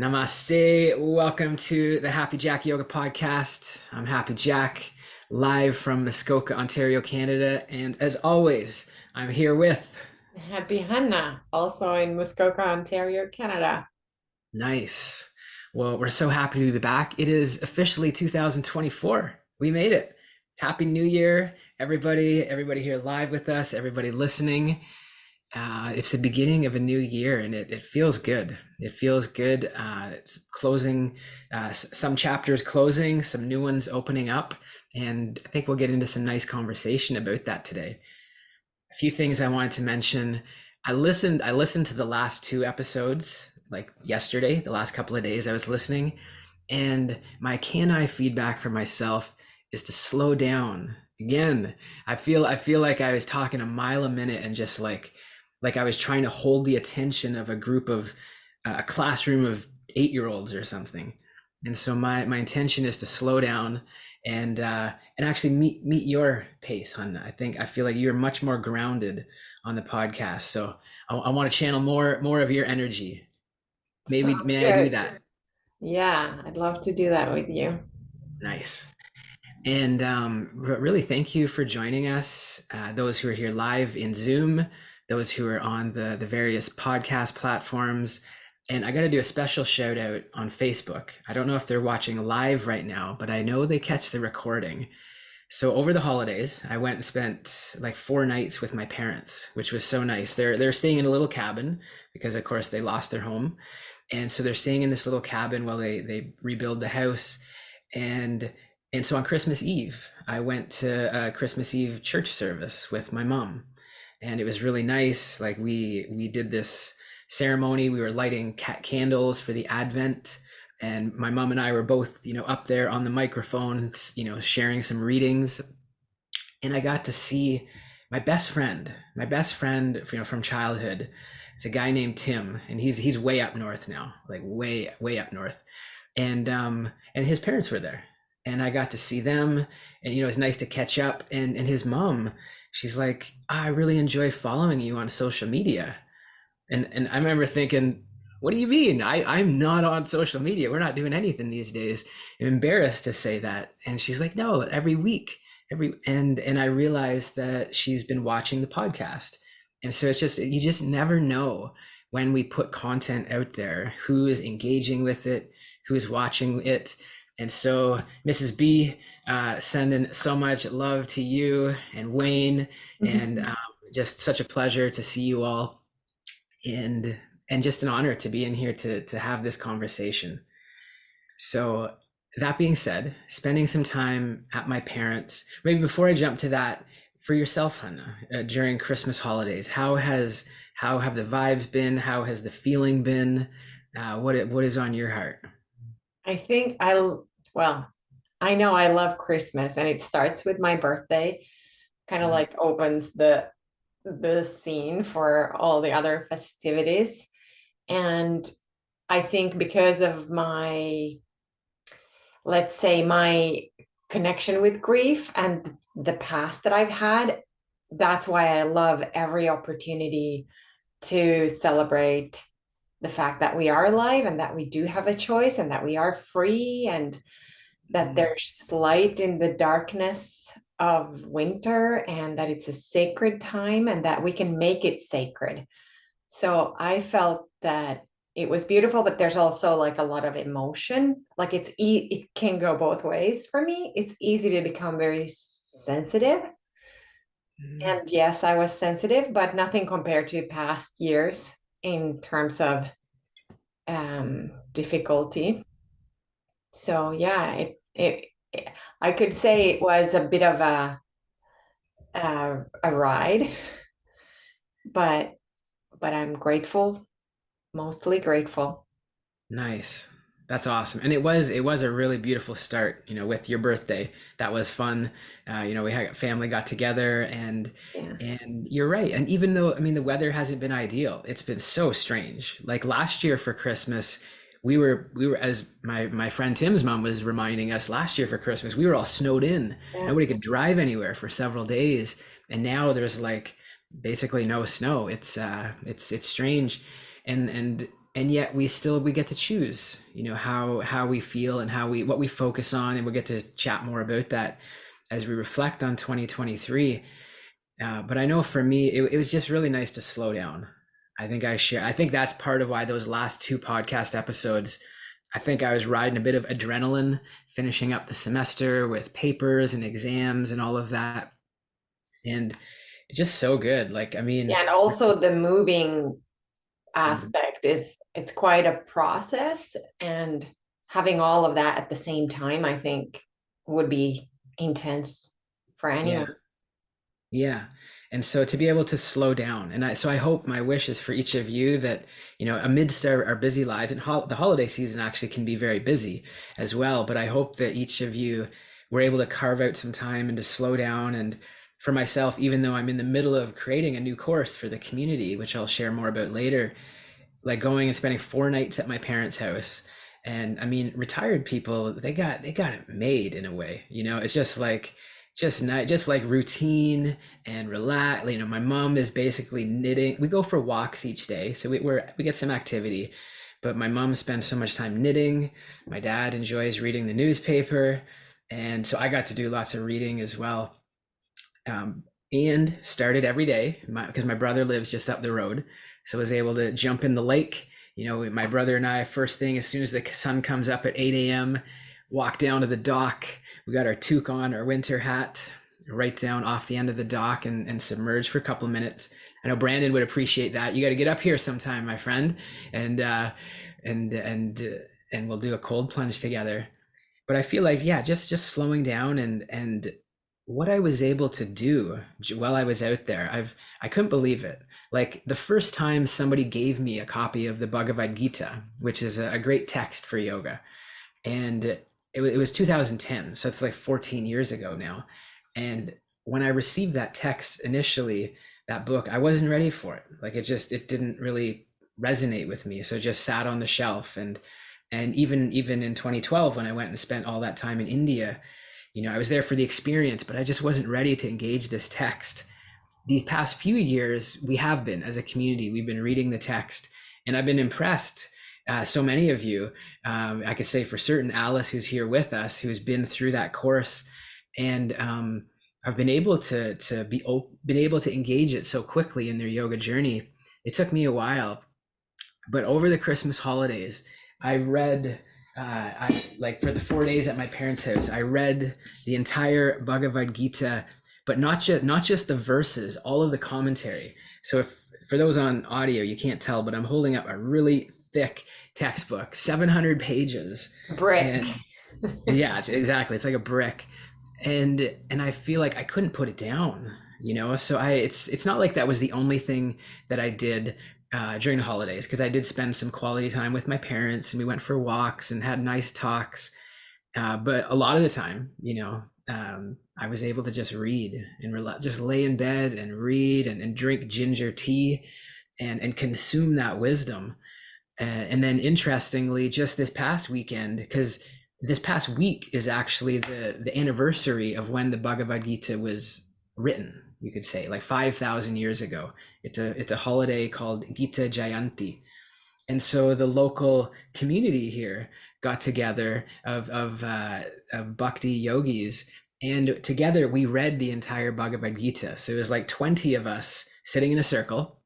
Namaste. Welcome to the Happy Jack Yoga Podcast. I'm Happy Jack, live from Muskoka, Ontario, Canada. And as always, I'm here with Happy Hannah, also in Muskoka, Ontario, Canada. Nice. Well, we're so happy to be back. It is officially 2024. We made it. Happy New Year, everybody. Everybody here live with us, everybody listening. It's the beginning of a new year and it feels good. It feels good. It's closing, some chapters closing, some new ones opening up. And I think we'll get into some nice conversation about that today. A few things I wanted to mention. I listened to the last two episodes like yesterday, the last couple of days I was listening, and my canine feedback for myself is to slow down. Again, I feel like I was talking a mile a minute and just like I was trying to hold the attention of a group of a classroom of 8-year-olds or something. And so my intention is to slow down and actually meet your pace, hun. I feel like you're much more grounded on the podcast. So I want to channel more of your energy. Maybe Sounds may I do good. that? Yeah, I'd love to do that with you. Nice. And really, thank you for joining us. Those who are here live in Zoom, those who are on the various podcast platforms. And I got to do a special shout out on Facebook. I don't know if they're watching live right now, but I know they catch the recording. So over the holidays, I went and spent like 4 nights with my parents, which was so nice. They're staying in a little cabin because of course they lost their home. And so they're staying in this little cabin while they rebuild the house. And and so on Christmas Eve, I went to a Christmas Eve church service with my mom. And it was really nice. Like we did this ceremony. We were lighting candles for the Advent, and my mom and I were both, up there on the microphones, sharing some readings. And I got to see my best friend, from childhood. It's a guy named Tim, and he's way up north now, like way up north. And his parents were there, and I got to see them, and it's nice to catch up. And his mom, she's like, "I really enjoy following you on social media." And I remember thinking, what do you mean? I'm not on social media. We're not doing anything these days. I'm embarrassed to say that. And she's like, no, every week, and I realized that she's been watching the podcast. And so it's just, you just never know when we put content out there, who is engaging with it, who is watching it. And so Mrs. B, sending so much love to you and Wayne, and just such a pleasure to see you all, and just an honor to be in here to have this conversation. So that being said, spending some time at my parents. Maybe before I jump to that, for yourself, Hannah, during Christmas holidays, how have the vibes been? How has the feeling been? What is on your heart? I think well, I know I love Christmas and it starts with my birthday, kind of Mm, like opens the scene for all the other festivities. And I think because of let's say, my connection with grief and the past that I've had, that's why I love every opportunity to celebrate the fact that we are alive and that we do have a choice and that we are free and that mm, there's light in the darkness of winter and that it's a sacred time and that we can make it sacred. So I felt that it was beautiful, but there's also like a lot of emotion. Like it can go both ways for me. It's easy to become very sensitive. mm. And yes, I was sensitive, but nothing compared to past years in terms of difficulty. So yeah, I could say it was a bit of a ride, but I'm grateful, mostly grateful. Nice. That's awesome. And it was a really beautiful start, with your birthday. That was fun. We had family got together, Yeah. and you're right. And even though, I mean, the weather hasn't been ideal, it's been so strange. Like last year for Christmas, we were, as my friend Tim's mom was reminding us, last year for Christmas, we were all snowed in. Yeah. Nobody could drive anywhere for several days. And now there's like basically no snow. It's strange. And and yet we get to choose, how we feel and how we what we focus on, and we'll get to chat more about that as we reflect on 2023. But I know for me, it was just really nice to slow down. I think that's part of why those last two podcast episodes, I think I was riding a bit of adrenaline, finishing up the semester with papers and exams and all of that. And it's just so good. Like, I Yeah, mean, and also the moving aspect is it's quite a process, and having all of that at the same time, I think would be intense for yeah. anyone. Yeah. And so to be able to slow down, so I hope, my wish is for each of you that, amidst our busy lives, and the holiday season actually can be very busy as well. But I hope that each of you were able to carve out some time and to slow down. And for myself, even though I'm in the middle of creating a new course for the community, which I'll share more about later, like going and spending 4 nights at my parents' house. And I mean, retired people, they got it made in a way. It's just like just night, just like routine and relax. My mom is basically knitting. We go for walks each day, so we get some activity. But my mom spends so much time knitting. My dad enjoys reading the newspaper, and so I got to do lots of reading as well. And started every day because my brother lives just up the road, so I was able to jump in the lake. My brother and I, first thing as soon as the sun comes up at 8 a.m., walk down to the dock. We got our toque on, our winter hat, right down off the end of the dock, and submerge for a couple of minutes. I know Brandon would appreciate that. You got to get up here sometime, my friend, and and we'll do a cold plunge together. But I feel like, yeah, just slowing down, and what I was able to do while I was out there, I couldn't believe it. Like the first time somebody gave me a copy of the Bhagavad Gita, which is a great text for yoga, and it was 2010, so it's like 14 years ago now. And when I received that text initially, that book, I wasn't ready for it. Like it didn't really resonate with me, so it just sat on the shelf. And even in 2012, when I went and spent all that time in India, I was there for the experience, but I just wasn't ready to engage this text. These past few years, we have been, as a community, we've been reading the text, and I've been impressed. So many of you, I could say for certain, Alice, who's here with us, who's been through that course, and have been able been able to engage it so quickly in their yoga journey. It took me a while, but over the Christmas holidays, I read, like for the 4 days at my parents' house, I read the entire Bhagavad Gita, but not just the verses, all of the commentary. So if for those on audio, you can't tell, but I'm holding up a really thick textbook, 700 pages, Brick. and yeah, it's like a brick. And I feel like I couldn't put it down, so it's not like that was the only thing that I did during the holidays, because I did spend some quality time with my parents, and we went for walks and had nice talks. But a lot of the time, I was able to just read and just lay in bed and read, and drink ginger tea, and consume that wisdom. And then interestingly, just this past weekend, because this past week is actually the anniversary of when the Bhagavad Gita was written, you could say, like 5,000 years ago. It's a holiday called Gita Jayanti. And so the local community here got together of bhakti yogis, and together we read the entire Bhagavad Gita. So it was like 20 of us sitting in a circle.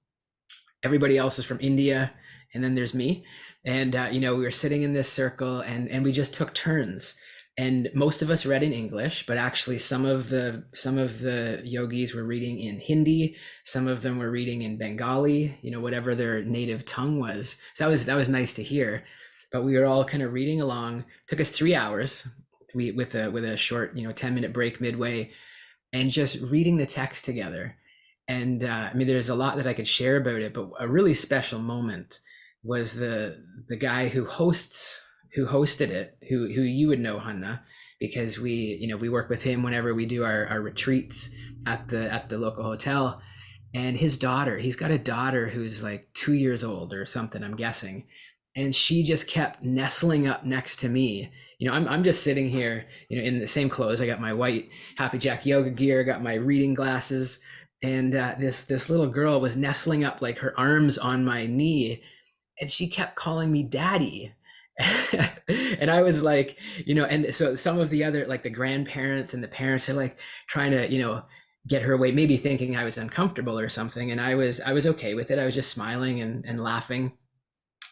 Everybody else is from India, and then there's me. And we were sitting in this circle, and we just took turns. And most of us read in English, but actually some of the yogis were reading in Hindi. Some of them were reading in Bengali, whatever their native tongue was. So that was nice to hear. But we were all kind of reading along. It took us 3 hours, with a short 10-minute break midway, and just reading the text together. And I mean, there's a lot that I could share about it, but a really special moment was the guy who hosted it, who you would know, Hanna, because we work with him whenever we do our retreats at the local hotel. And his daughter, he's got a daughter who's like 2 years old or something, I'm guessing, and she just kept nestling up next to me. I'm just sitting here, in the same clothes. I got my white Happy Jack yoga gear, got my reading glasses, and this little girl was nestling up, like her arms on my knee, and she kept calling me daddy. And I was like, and so some of the other, like the grandparents and the parents are like trying to, get her away, maybe thinking I was uncomfortable or something. And I was okay with it. I was just smiling and laughing.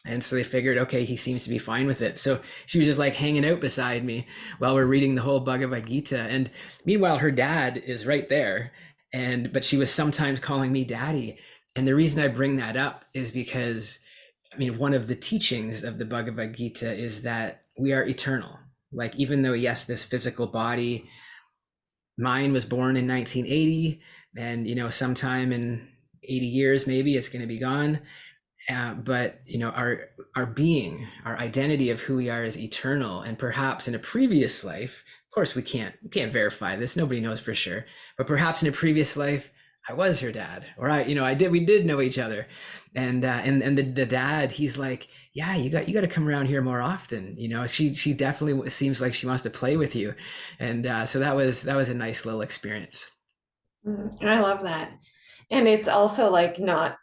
And so they figured, okay, he seems to be fine with it. So she was just like hanging out beside me while we're reading the whole Bhagavad Gita. And meanwhile, her dad is right there. But she was sometimes calling me daddy. And the reason I bring that up is because, I mean, one of the teachings of the Bhagavad Gita is that we are eternal. Like, even though, yes, this physical body, mine was born in 1980, and, sometime in 80 years, maybe it's going to be gone. But our being, our identity of who we are is eternal, and perhaps in a previous life, of course we can't verify this. Nobody knows for sure, but perhaps in a previous life, I was her dad, or we did know each other, and the dad, he's like, yeah, you got to come around here more often. She definitely seems like she wants to play with you, and so that was a nice little experience. I love that. And it's also like not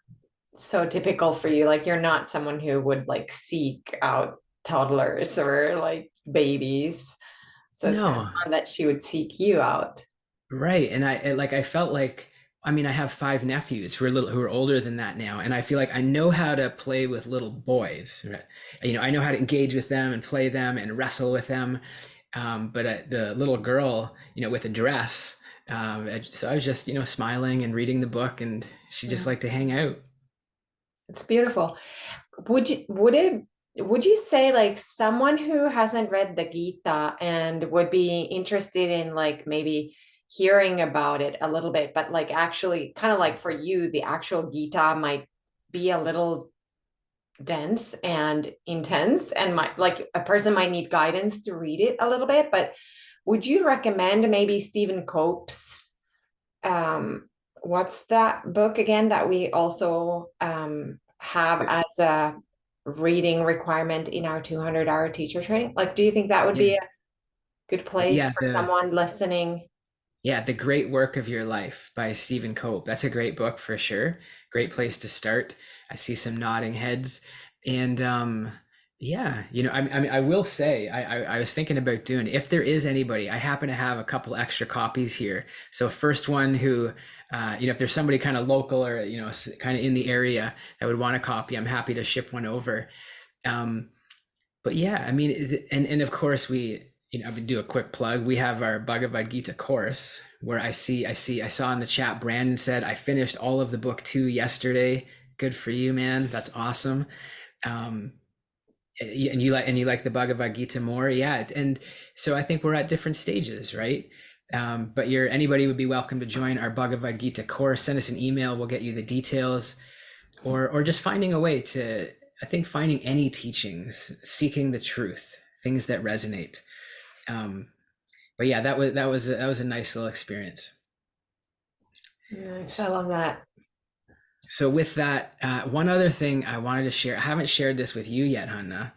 so typical for you. Like you're not someone who would like seek out toddlers or like babies. So it's kind of No, fun that she would seek you out. right. And I felt like, I mean, I have five nephews who are older than that now, and I feel like I know how to play with little boys. Right? I know how to engage with them and play them and wrestle with them. But the little girl, with a dress, so I was just, smiling and reading the book, and she just Yeah, liked to hang out. it's beautiful. Would you say like someone who hasn't read the Gita and would be interested in like maybe hearing about it a little bit, but like actually kind of like for you, the actual Gita might be a little dense and intense and might like a person might need guidance to read it a little bit, but would you recommend maybe Stephen Cope's what's that book again that we also have as a reading requirement in our 200-hour teacher training? Like, do you think that would Yeah, be a good place yeah. for The someone listening? Yeah, The Great Work of Your Life by Stephen Cope. That's a great book for sure. Great place to start. I see some nodding heads. And yeah, I will say, I was thinking about doing, if there is anybody, I happen to have a couple extra copies here. So first one who, if there's somebody kind of local or, kind of in the area that would want a copy, I'm happy to ship one over. Um, but yeah, I mean, and of course I would do a quick plug. We have our Bhagavad Gita course where I saw in the chat, Brandon said, I finished all of the book 2 yesterday. Good for you, man. That's awesome. Um, and you like the Bhagavad Gita more. Yeah. And so I think we're at different stages, right? But anybody would be welcome to join our Bhagavad Gita course. Send us an email. We'll get you the details, or just finding a way to, I think, finding any teachings, seeking the truth, things that resonate. um but yeah, that was a nice little experience. Nice. I love that. So with that, one other thing I wanted to share, I haven't shared this with you yet, Hannah,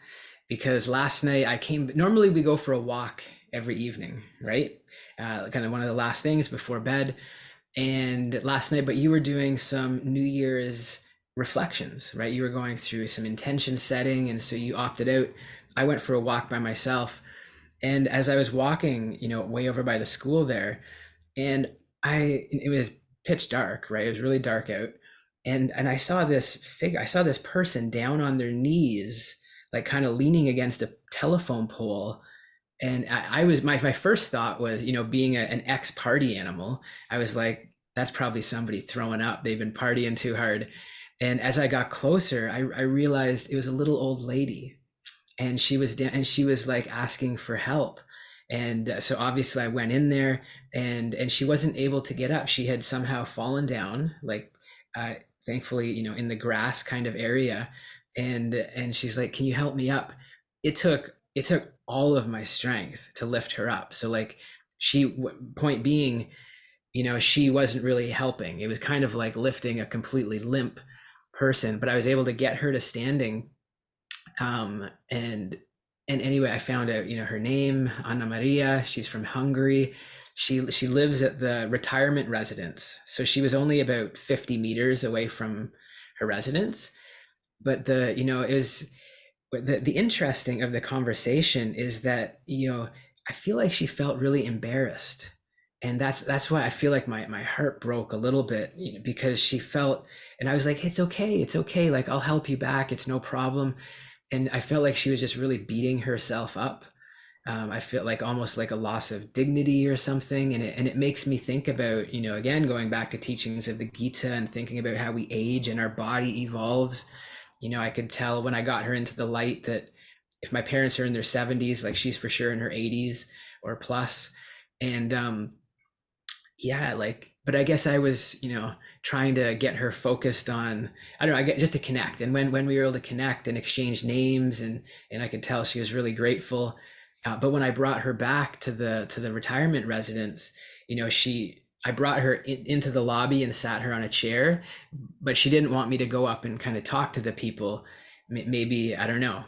because last night normally we go for a walk every evening, right? Kind of one of the last things before bed. And last night, but you were doing some New Year's reflections, right? You were going through some intention setting, and so you opted out. I went for a walk by myself, and as I was walking, way over by the school there, and it was pitch dark, right? It was really dark out, and I saw this figure. I saw this person down on their knees, like kind of leaning against a telephone pole. And I was my first thought was, being an ex party animal, I was like, that's probably somebody throwing up. They've been partying too hard. And as I got closer, I realized it was a little old lady, and she was like asking for help. And so obviously I went in there, and she wasn't able to get up. She had somehow fallen down, like, uh, thankfully, in the grass kind of area. And she's like, can you help me up? It took all of my strength to lift her up. So like, point being, she wasn't really helping. It was kind of like lifting a completely limp person, but I was able to get her to standing. And anyway, I found out, her name, Anna Maria. She's from Hungary. She lives at the retirement residence, so she was only about 50 meters away from her residence. but it was the interesting of the conversation is that, I feel like she felt really embarrassed. And that's why I feel like my heart broke a little bit, because she felt, and I was like, it's okay. Like, I'll help you back. It's no problem. And I felt like she was just really beating herself up. I feel like almost like a loss of dignity or something, and it makes me think about, again, going back to teachings of the Gita and thinking about how we age and our body evolves. I could tell when I got her into the light that if my parents are in their 70s, like she's for sure in her 80s or plus. And yeah, like, but I guess I was, trying to get her focused on, I don't know, I get just to connect. And when we were able to connect and exchange names, and I could tell she was really grateful. But when I brought her back to the retirement residence, I brought her into the lobby and sat her on a chair, but she didn't want me to go up and kind of talk to the people. Maybe, I don't know,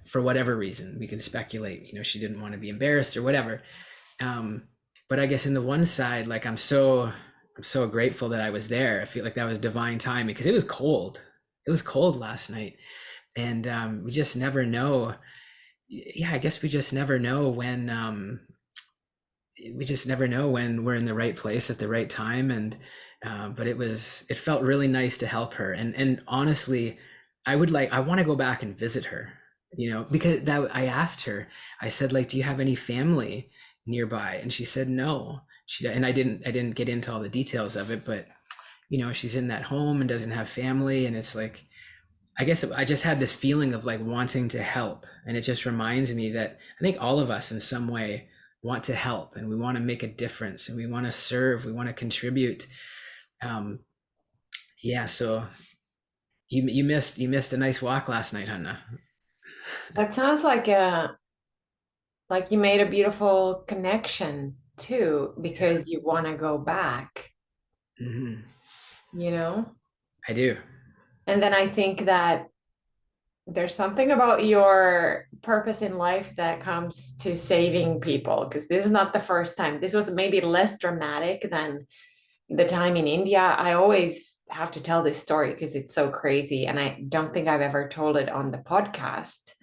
for whatever reason, we can speculate. She didn't want to be embarrassed or whatever. um but I guess in the one side, like, I'm so grateful that I was there. I feel like that was divine timing, because it was cold last night. And we just never know. Yeah, I guess we just never know when we're in the right place at the right time. And but it felt really nice to help her. And honestly, I want to go back and visit her, because that I asked her. I said, like, do you have any family nearby? And she said no. And I didn't get into all the details of it, but she's in that home and doesn't have family. And it's like, I guess I just had this feeling of like wanting to help. And it just reminds me that I think all of us in some way want to help, and we want to make a difference, and we want to serve, we want to contribute. Um, yeah, so you missed a nice walk last night, Hannah. That sounds like you made a beautiful connection too, Yeah. because you want to go back, Hmm. you know? I do. And then I think that there's something about your purpose in life that comes to saving people, because this is not the first time. This was maybe less dramatic than the time in India. I always have to tell this story because it's so crazy, and I don't think I've ever told it on the podcast.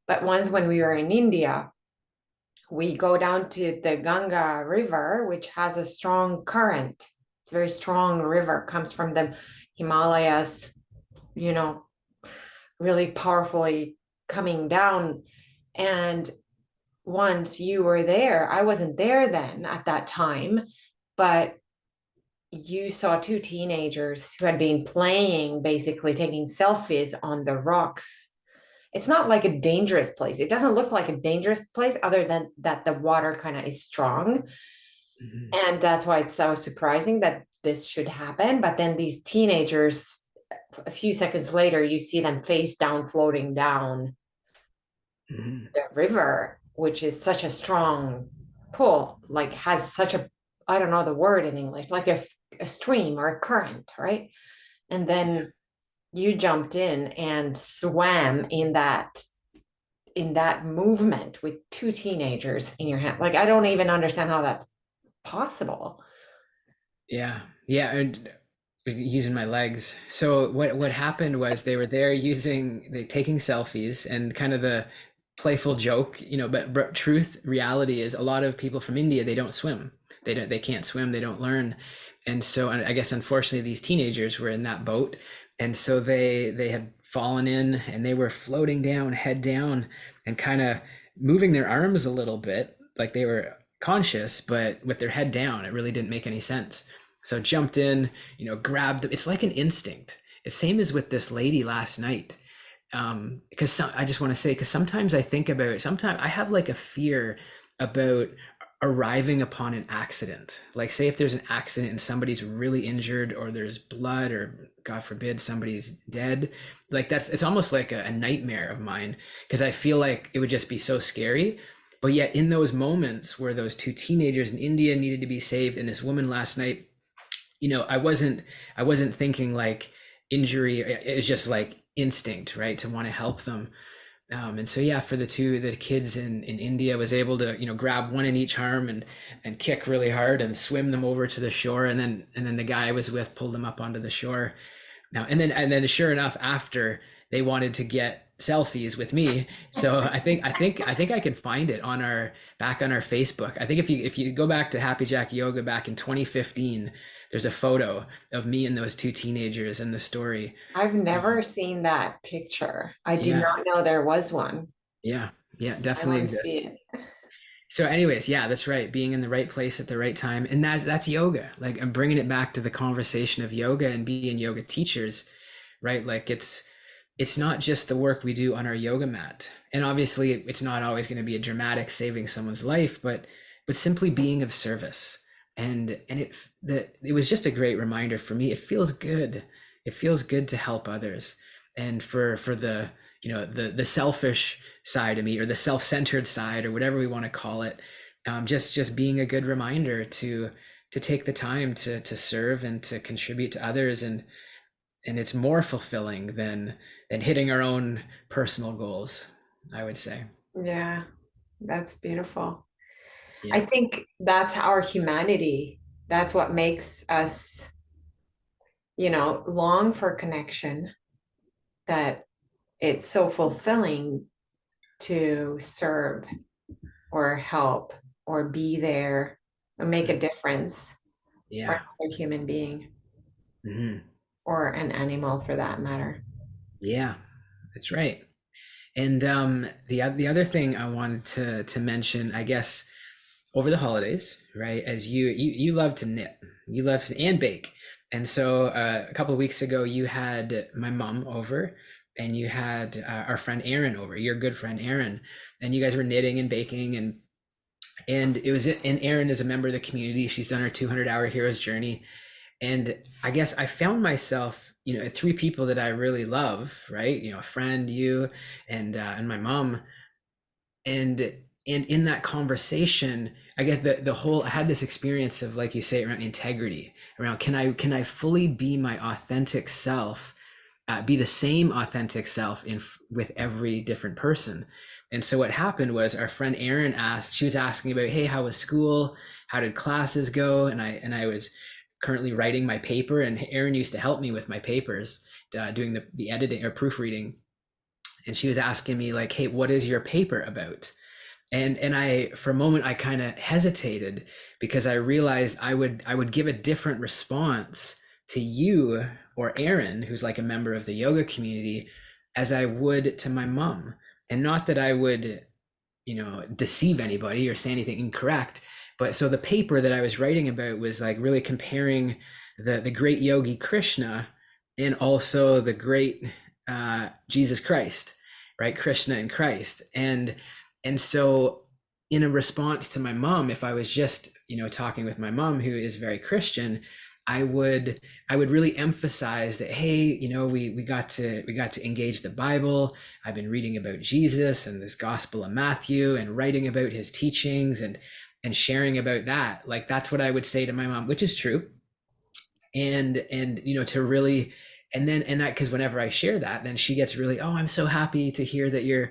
But once when we were in India, we go down to the Ganga River, which has a strong current. It's a very strong river, comes from the Himalayas, you know, really powerfully coming down. And once you were there, I wasn't there then at that time, but you saw two teenagers who had been playing, basically taking selfies on the rocks. It's not like a dangerous place. It doesn't look like a dangerous place other than that the water kind of is strong. Hmm. And that's why it's so surprising that this should happen. But then these teenagers, a few seconds later, you see them face down, floating down Hmm. the river, which is such a strong pull, like has such a, I don't know the word in English, like a stream or a current, right? And then you jumped in and swam in that movement with two teenagers in your hand. Like, I don't even understand how that's possible. Yeah, yeah, and using my legs. So what happened was they were there they taking selfies, and kind of the playful joke, but truth reality is a lot of people from India, they don't swim. They can't swim, they don't learn. And so I guess unfortunately these teenagers were in that boat, and so they had fallen in, and they were floating down, head down, and kind of moving their arms a little bit, like they were conscious, but with their head down. It really didn't make any sense. So jumped in, grabbed them. It's like an instinct. It's same as with this lady last night. Because I just want to say, because sometimes I think about, sometimes I have like a fear about arriving upon an accident. Like, say if there's an accident and somebody's really injured, or there's blood, or God forbid somebody's dead, like it's almost like a nightmare of mine, because I feel like it would just be so scary. But yet in those moments where those two teenagers in India needed to be saved, and this woman last night, I wasn't thinking like injury. It was just like instinct, right, to want to help them. And so yeah, for the kids in India, I was able to grab one in each arm, and kick really hard and swim them over to the shore, and then the guy I was with pulled them up onto the shore. Now and then sure enough, after they wanted to get selfies with me. So I think I can find it on our back on our Facebook. I think if you go back to Happy Jack Yoga back in 2015, there's a photo of me and those two teenagers in the story. I've Um, never seen that picture. I did yeah, not know there was one. yeah, yeah, I definitely want to see exists. it. So, anyways, yeah, that's right. Being in the right place at the right time, and that's yoga. Like I'm bringing it back to the conversation of yoga and being yoga teachers, right? Like it's not just the work we do on our yoga mat, and obviously it's not always going to be a dramatic saving someone's life, but simply being of service. And it was just a great reminder for me. It feels good. It feels good to help others, and for the the selfish side of me or the self-centered side or whatever we want to call it, just being a good reminder to take the time to serve and to contribute to others, and it's more fulfilling than hitting our own personal goals, I would say. Yeah, that's beautiful. I Yeah, think that's our humanity. That's what makes us, long for connection, that it's so fulfilling to serve or help or be there or make a difference for yeah, another human being hmm, or an animal for that matter. yeah, that's right. And the other thing I wanted to mention, I guess, over the holidays, right? As you love to knit, you love to and bake, and so a couple of weeks ago you had my mom over, and you had our friend Aaron over, your good friend Aaron, and you guys were knitting and baking, and Aaron is a member of the community. She's done her 200-hour hero's journey, and I guess I found myself, three people that I really love, right? A friend, you, and my mom, and in that conversation, I guess the whole I had this experience of, like you say, around integrity, around can I fully be my authentic self, be the same authentic self with every different person. And so what happened was our friend Erin asked, she was asking about, hey, how was school, how did classes go, and I was currently writing my paper, and Erin used to help me with my papers, doing the editing or proofreading, and she was asking me like, hey, what is your paper about? And I, for a moment, I kind of hesitated because I realized I would give a different response to you or Aaron, who's like a member of the yoga community, as I would to my mom. And not that I would, deceive anybody or say anything incorrect, but so the paper that I was writing about was like really comparing the great yogi Krishna and also the great Jesus Christ, right? Krishna and Christ. And so in a response to my mom, if I was just, talking with my mom, who is very Christian, I would I would really emphasize that, hey, we got to engage the Bible. I've been reading about Jesus and this Gospel of Matthew and writing about his teachings and sharing about that. Like that's what I would say to my mom, which is true. And to really, and that, because whenever I share that, then she gets really, oh, I'm so happy to hear that you're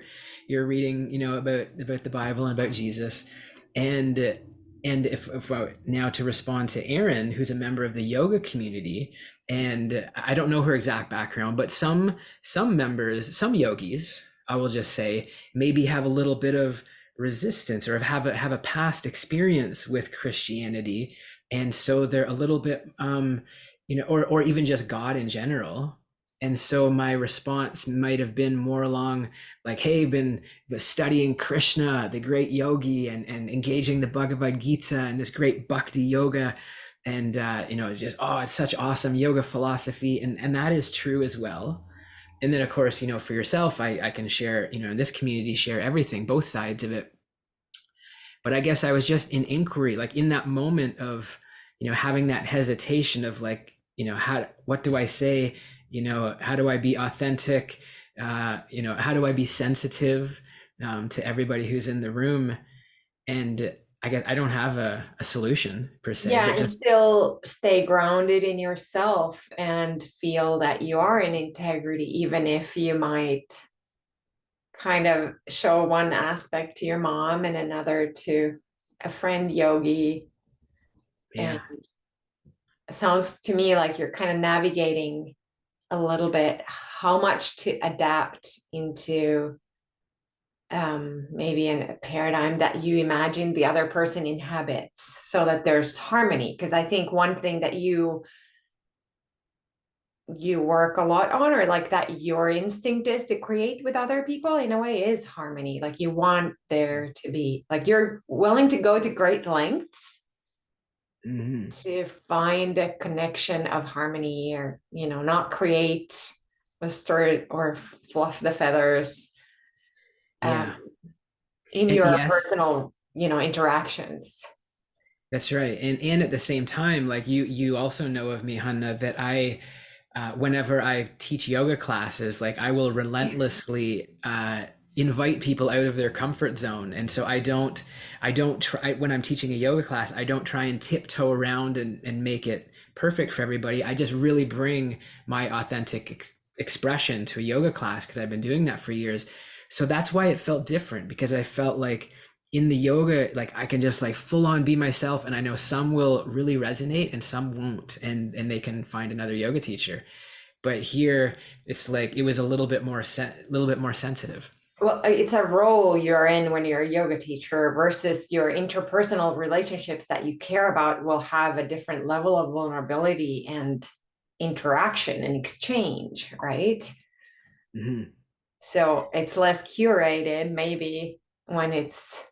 reading, about the Bible and about Jesus. And if I, now to respond to Erin, who's a member of the yoga community, and I don't know her exact background, but some members, some yogis, I will just say, maybe have a little bit of resistance or have a past experience with Christianity, and so they're a little bit or even just God in general. And so my response might have been more along like, hey, been studying Krishna, the great yogi, and engaging the Bhagavad Gita and this great bhakti yoga, and just, oh, it's such awesome yoga philosophy, and that is true as well. And then of course, for yourself, I can share, in this community, share everything, both sides of it. But I guess I was just in inquiry, like in that moment of, having that hesitation of like, what do I say? How do I be authentic? How do I be sensitive, to everybody who's in the room? And I guess I don't have a solution per se, Yeah, but and just, still stay grounded in yourself and feel that you are in integrity, even if you might kind of show one aspect to your mom and another to a friend yogi. And yeah, it sounds to me like you're kind of navigating a little bit how much to adapt into maybe in a paradigm that you imagine the other person inhabits so that there's harmony. Because I think one thing that you work a lot on, or like that your instinct is to create with other people in a way, is harmony. Like you want there to be, like you're willing to go to great lengths Hmm. to find a connection of harmony, or not create a story or fluff the feathers um, Yeah. in And your yes, personal interactions. that's right. And at the same time, like you also know of me, Hanna, that I whenever I teach yoga classes, like I will relentlessly invite people out of their comfort zone. And so I don't try when I'm teaching a yoga class, I don't try and tiptoe around and make it perfect for everybody. I just really bring my authentic expression to a yoga class because I've been doing that for years. So that's why it felt different, because I felt like in the yoga, like I can just like full on be myself, and I know some will really resonate and some won't, and they can find another yoga teacher. But here it's like it was a little bit more sensitive. Well, it's a role you're in when you're a yoga teacher versus your interpersonal relationships that you care about will have a different level of vulnerability and interaction and exchange, right? Hmm. So it's less curated, maybe, when it's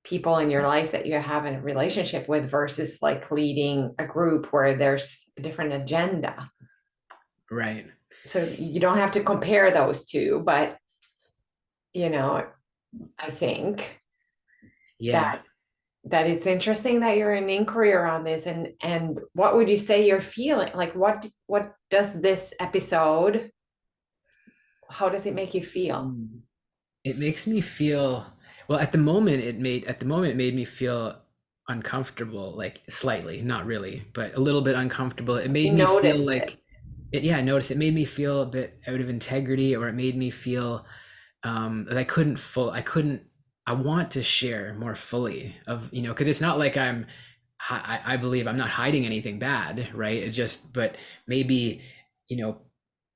people in your life that you have a relationship with versus like leading a group where there's a different agenda. Right. So you don't have to compare those two, but you know, I think Yeah. that it's interesting that you're in inquiry around this. And what would you say you're feeling? Like what does this episode, how does it make you feel? Mm. It makes me feel, well, at the moment it made me feel uncomfortable, like slightly, not really, but a little bit uncomfortable. It made You me feel notice it. like yeah, I noticed it made me feel a bit out of integrity, or it made me feel that I couldn't, I want to share more fully of, because it's not like I believe I'm not hiding anything bad, right? It's just, but maybe, you know,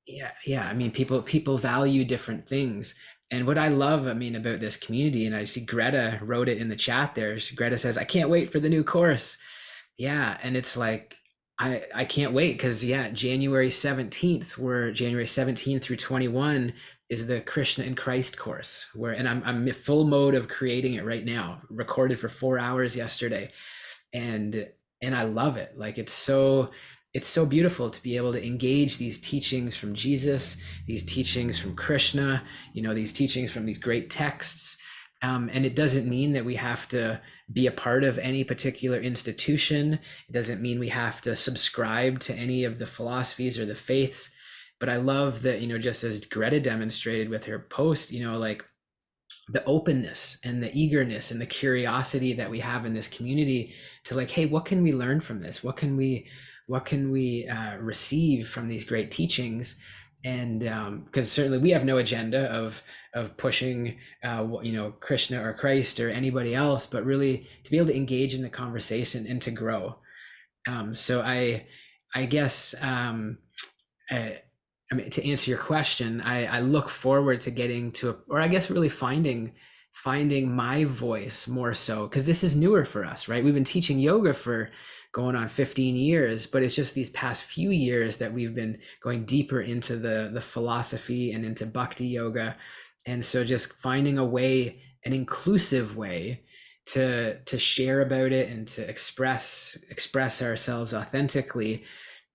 yeah, I mean, people value different things. And what I love, I mean, about this community, and I see Greta wrote it in the chat there. Greta says, I can't wait for the new course. Yeah, and it's like I can't wait because yeah, January 17th through 21 is the Krishna and Christ course, where and I'm in full mode of creating it right now. Recorded for 4 hours yesterday, and I love it. Like it's so beautiful to be able to engage these teachings from Jesus, these teachings from Krishna, these teachings from these great texts. And it doesn't mean that we have to be a part of any particular institution. It doesn't mean we have to subscribe to any of the philosophies or the faiths. But I love that, just as Greta demonstrated with her post, like the openness and the eagerness and the curiosity that we have in this community to like, hey, what can we learn from this? What can we receive from these great teachings? And because certainly we have no agenda of pushing Krishna or Christ or anybody else, but really to be able to engage in the conversation and to grow. So I guess I, I mean, to answer your question, I look forward to getting to, or I guess really finding my voice more so, because this is newer for us, right? We've been teaching yoga for going on 15 years, but it's just these past few years that we've been going deeper into the philosophy and into bhakti yoga. And so just finding a way, an inclusive way to share about it and to express ourselves authentically.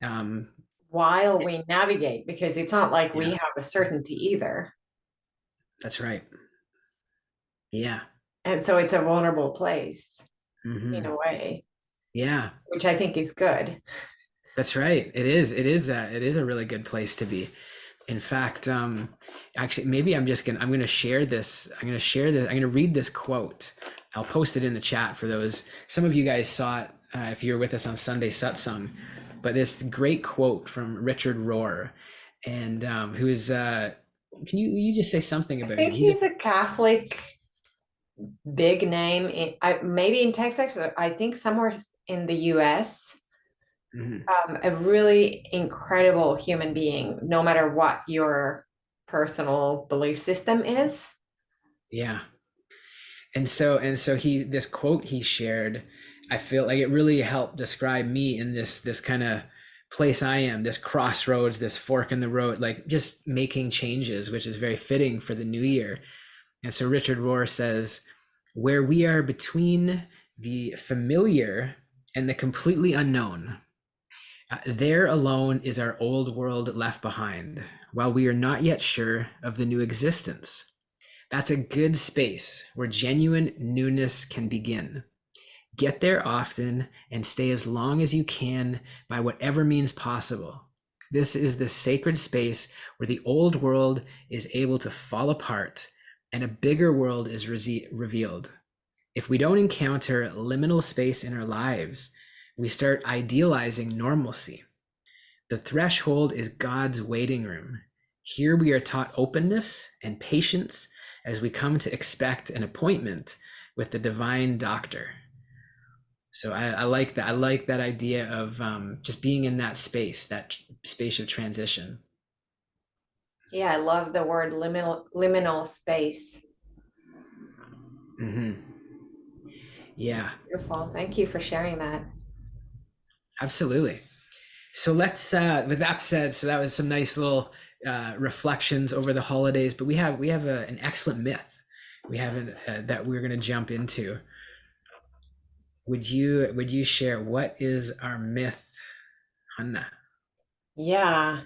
Um, While we navigate, because it's not like we yeah, have a certainty either. that's right. Yeah. And so it's a vulnerable place in Hmm. a way, Yeah, which I think is good. that's right. It is. It is a really good place to be. In fact, actually, maybe I'm gonna share this. I'm gonna read this quote. I'll post it in the chat for those. Some of you guys saw it if you were with us on Sunday Satsang. But this great quote from Richard Rohr, and who is can you just say something I about him? think He's a he's a Catholic big name maybe in Texas, I think somewhere in the US. Mhm. A really incredible human being, no matter what your personal belief system is. Yeah. And so he, this quote he shared, I feel like it really helped describe me in this kind of place I am, this crossroads, this fork in the road, like just making changes, which is very fitting for the new year. And so Richard Rohr says, where we are between the familiar and the completely unknown, there alone is our old world left behind, while we are not yet sure of the new existence. That's a good space where genuine newness can begin. Get there often and stay as long as you can by whatever means possible. This is the sacred space where the old world is able to fall apart and a bigger world is revealed. If we don't encounter liminal space in our lives, we start idealizing normalcy. The threshold is God's waiting room. Here we are taught openness and patience as we come to expect an appointment with the divine doctor. So I like that. I like that idea of just being in that space, that space of transition. Yeah, I love the word liminal space. Hmm. Yeah, Beautiful. Thank you for sharing that. absolutely. So let's, with that said, so that was some nice little reflections over the holidays, but we have an excellent myth we haven't that we're going to jump into. Would you share what is our myth, Hanna? Yeah.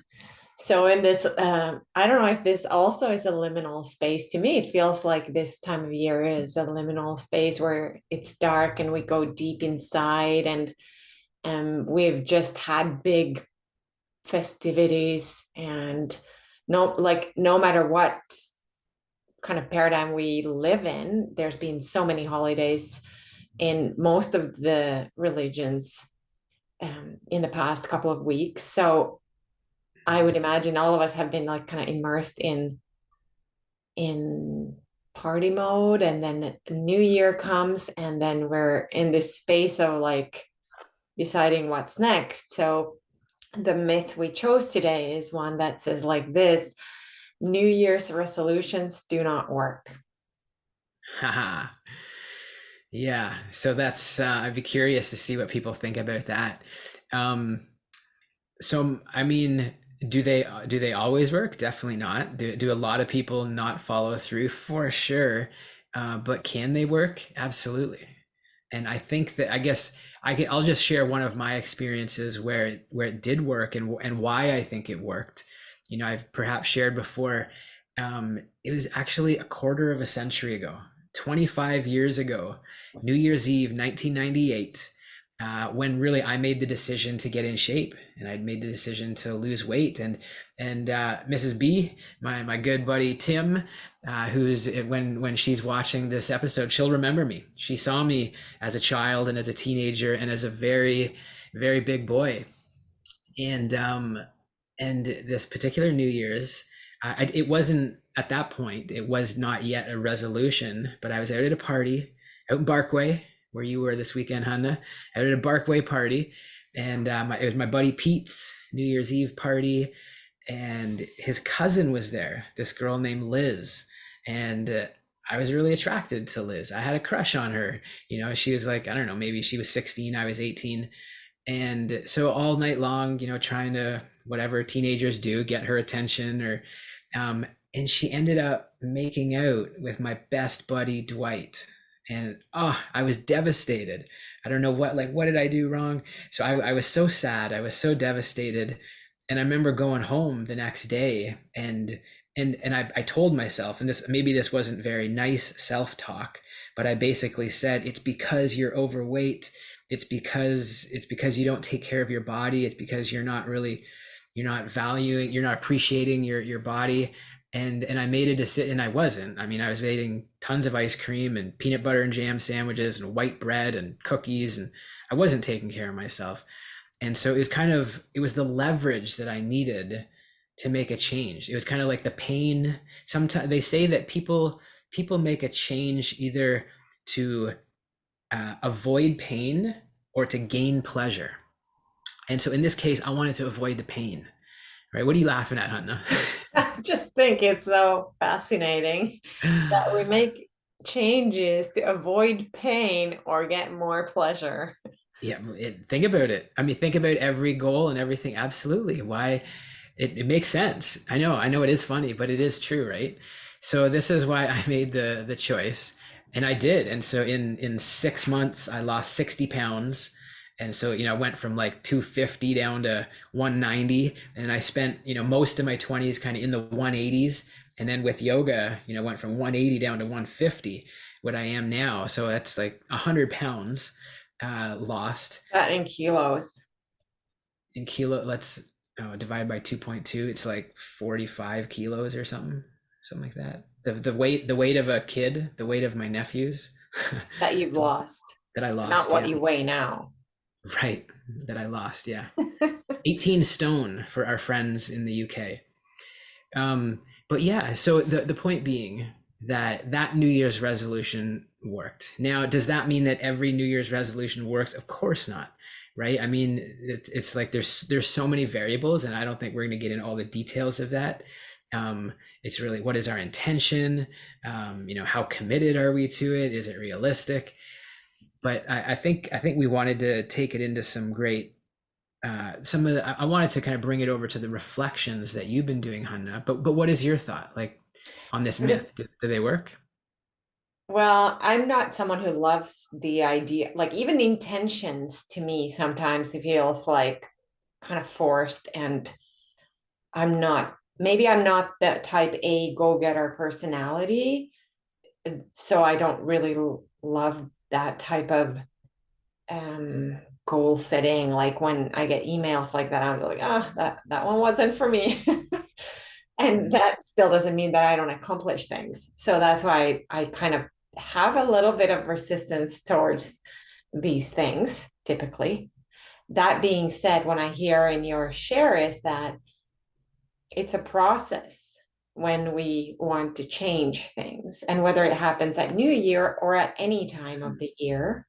So in this, I don't know if this also is a liminal space. To me, it feels like this time of year is a liminal space where it's dark and we go deep inside, and we've just had big festivities, and no matter what kind of paradigm we live in, there's been so many holidays in most of the religions in the past couple of weeks. So I would imagine all of us have been like kind of immersed in party mode, and then New Year comes, and then we're in this space of like deciding what's next. So the myth we chose today is one that says like this: New Year's resolutions do not work. Haha. Yeah. So that's I'd be curious to see what people think about that. Um, so I mean, do they always work? Definitely not. Do a lot of people not follow through? For sure. But can they work? Absolutely. And I think that, I guess I'll just share one of my experiences where it did work, and why I think it worked. I've perhaps shared before. It was actually a quarter of a century ago, 25 years ago, New Year's Eve, 1998. When really I made the decision to get in shape, and I'd made the decision to lose weight, and Mrs. B, my good buddy Tim, who's, when she's watching this episode, she'll remember me. She saw me as a child and as a teenager and as a very, very big boy, and this particular New Year's, it wasn't at that point. It was not yet a resolution, but I was out at a party out in Barkway, where you were this weekend, Hanna. Out at a Barkway party, and it was my buddy Pete's New Year's Eve party, and his cousin was there. This girl named Liz, and I was really attracted to Liz. I had a crush on her. She was like, I don't know, maybe she was 16, I was 18, and so all night long, trying to, whatever teenagers do, get her attention, or um and she ended up making out with my best buddy Dwight. And I was devastated. I don't know what did I do wrong. So I was so sad, I was so devastated. And I remember going home the next day, and I told myself, and this wasn't very nice self-talk, but I basically said, it's because you're overweight. It's because you don't take care of your body. It's because you're not valuing, you're not appreciating your body. And I made a decision, and I wasn't. I mean, I was eating tons of ice cream and peanut butter and jam sandwiches and white bread and cookies, and I wasn't taking care of myself. And so it was the leverage that I needed to make a change. It was kind of like the pain. Sometimes they say that people make a change either to avoid pain or to gain pleasure. And so in this case, I wanted to avoid the pain, right? What are you laughing at, Hunter? I just think it's so fascinating that we make changes to avoid pain or get more pleasure. Yeah, think about it. I mean, think about every goal and everything. Absolutely. Why it makes sense. I know it is funny, but it is true, right? So this is why I made the choice. And I did. And so in 6 months, I lost 60 pounds. And so, I went from like 250 down to 190. And I spent, most of my 20s kind of in the 180s. And then with yoga, went from 180 down to 150, what I am now. So that's like 100 pounds lost That in kilos. in kilo. Let's divide by 2.2. It's like 45 kilos or something like that. The weight of a kid, the weight of my nephews That you've lost, that I not lost. what Yeah, you weigh now. right. That I lost. Yeah, 18 stone for our friends in the UK. But yeah, so the point being that New Year's resolution worked. Now, does that mean that every New Year's resolution works? Of course not, right? I mean, it's like there's so many variables, and I don't think we're going to get in all the details of that. It's really, what is our intention? How committed are we to it? Is it realistic? But I think we wanted to take it into some great some of I wanted to kind of bring it over to the reflections that you've been doing, Hanna. But what is your thought like on this myth? Do they work? Well, I'm not someone who loves the idea, like even intentions to me sometimes it feels like kind of forced, and maybe I'm not that type A go-getter personality, so I don't really love that type of goal setting. Like when I get emails like that, I'm like, that one wasn't for me. And Mhm. that still doesn't mean that I don't accomplish things. So that's why I kind of have a little bit of resistance towards these things typically. That being said, when I hear in your share is that it's a process when we want to change things, and whether it happens at New Year or at any time of the year,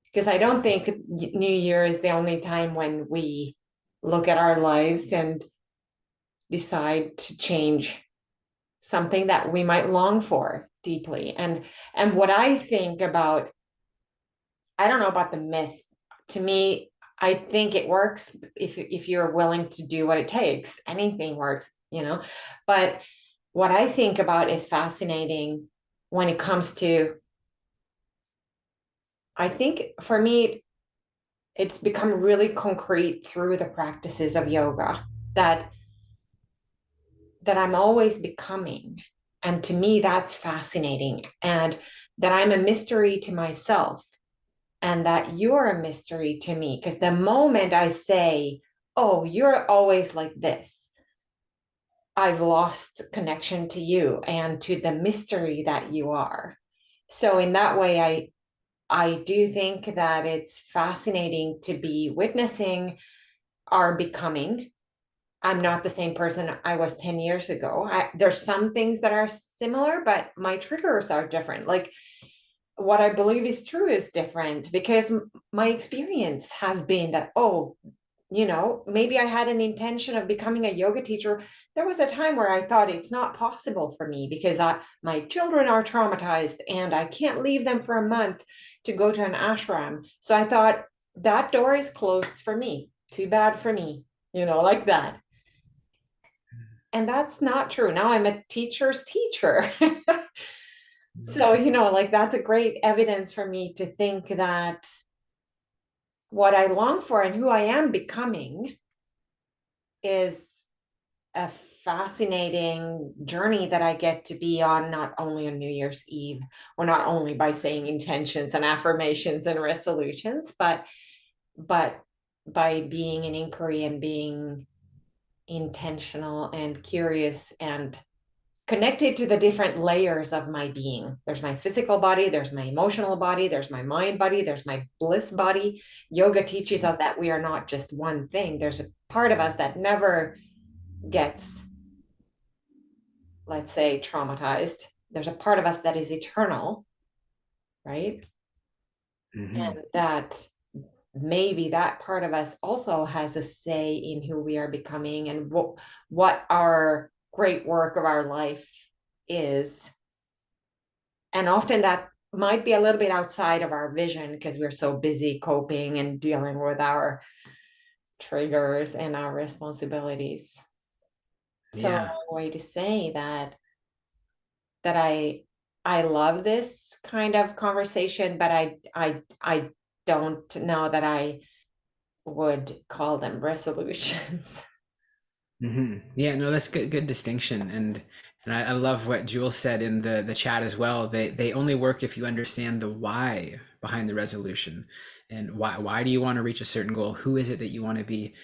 because I don't think New Year is the only time when we look at our lives and decide to change something that we might long for deeply. And what I think about, I don't know about the myth. To me, I think it works if you're willing to do what it takes. Anything works, you know. But what I think about is fascinating when it comes to, I think for me, it's become really concrete through the practices of yoga that I'm always becoming. And to me, that's fascinating. And that I'm a mystery to myself, and that you're a mystery to me. Because the moment I say, oh, you're always like this, I've lost connection to you and to the mystery that you are. So in that way, I do think that it's fascinating to be witnessing our becoming. I'm not the same person I was 10 years ago. There's some things that are similar, but my triggers are different. Like what I believe is true is different, because my experience has been that, oh, maybe I had an intention of becoming a yoga teacher. There was a time where I thought it's not possible for me because my children are traumatized and I can't leave them for a month to go to an ashram. So I thought that door is closed for me. Too bad for me, like that. And that's not true. Now I'm a teacher's teacher. So, like that's a great evidence for me to think that what I long for and who I am becoming is a fascinating journey that I get to be on, not only on New Year's Eve, or not only by saying intentions and affirmations and resolutions, but by being in inquiry and being intentional and curious and connected to the different layers of my being. There's my physical body, there's my emotional body, there's my mind body, there's my bliss body. Yoga teaches us that we are not just one thing. There's a part of us that never gets, let's say, traumatized. There's a part of us that is eternal, right? Hmm. And that maybe that part of us also has a say in who we are becoming and what our great work of our life is. And often that might be a little bit outside of our vision because we're so busy coping and dealing with our triggers and our responsibilities. So Yeah. a way to say that I love this kind of conversation, but I don't know that I would call them resolutions. Yeah, no, that's good distinction. And I love what Jules said in the chat as well. They only work if you understand the why behind the resolution. And why do you want to reach a certain goal? Who is it that you want to be?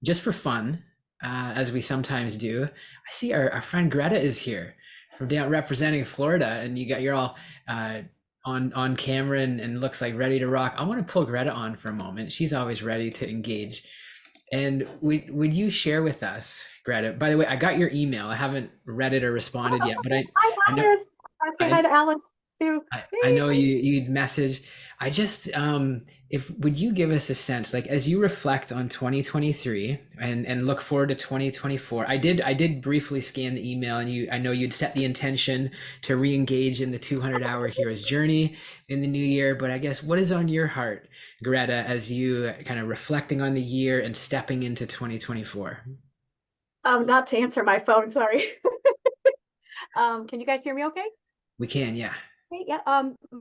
Just for fun, as we sometimes do. I see our friend Greta is here from down representing Florida, and you're all on camera and looks like ready to rock. I want to pull Greta on for a moment. She's always ready to engage. And would you share with us, Greta? By the way, I got your email. I haven't read it or responded yet, but Hi, I know Iris. I say hi I to Alice too. I know you'd messaged. I just if would you give us a sense, like as you reflect on 2023 and look forward to 2024. I did briefly scan the email, and I know you'd set the intention to re-engage in the 200-hour hero's journey in the new year, but I guess what is on your heart, Greta, as you kind of reflecting on the year and stepping into 2024? Not to answer my phone, sorry. Can you guys hear me okay? We can, yeah. Hey, yeah,